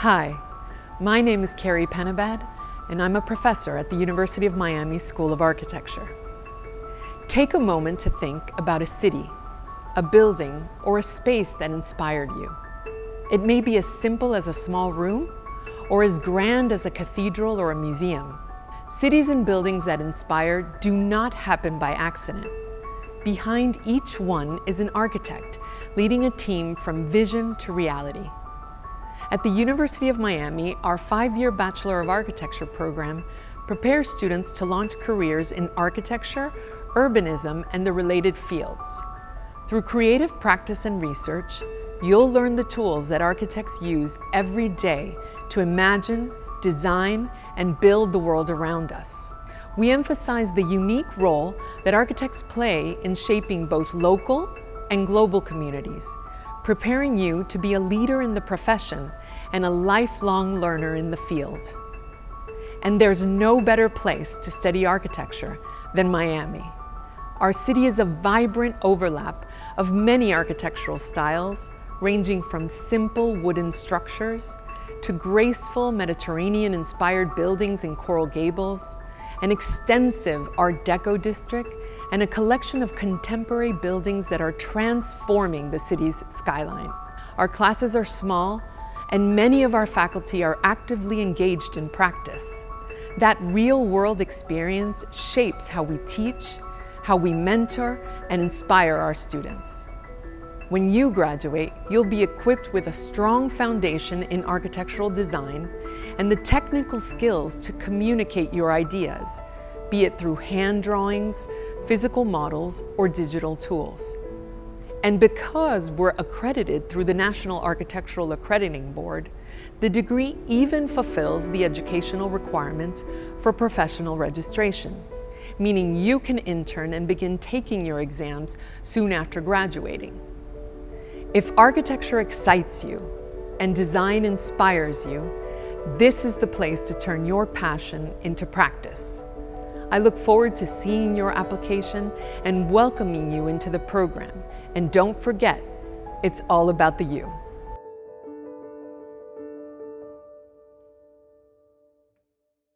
Hi, my name is Carrie Penabad, and I'm a professor at the University of Miami School of Architecture. Take a moment to think about a city, a building, or a space that inspired you. It may be as simple as a small room, or as grand as a cathedral or a museum. Cities and buildings that inspire do not happen by accident. Behind each one is an architect leading a team from vision to reality. At the University of Miami, our 5-year Bachelor of Architecture program prepares students to launch careers in architecture, urbanism, and the related fields. Through creative practice and research, you'll learn the tools that architects use every day to imagine, design, and build the world around us. We emphasize the unique role that architects play in shaping both local and global communities, preparing you to be a leader in the profession and a lifelong learner in the field. And there's no better place to study architecture than Miami. Our city is a vibrant overlap of many architectural styles, ranging from simple wooden structures to graceful Mediterranean-inspired buildings and coral gables, an extensive Art Deco district, and a collection of contemporary buildings that are transforming the city's skyline. Our classes are small, and many of our faculty are actively engaged in practice. That real-world experience shapes how we teach, how we mentor, and inspire our students. When you graduate, you'll be equipped with a strong foundation in architectural design and the technical skills to communicate your ideas, be it through hand drawings, physical models, or digital tools. And because we're accredited through the National Architectural Accrediting Board, the degree even fulfills the educational requirements for professional registration, meaning you can intern and begin taking your exams soon after graduating. If architecture excites you and design inspires you, this is the place to turn your passion into practice. I look forward to seeing your application and welcoming you into the program. And don't forget, it's all about the you.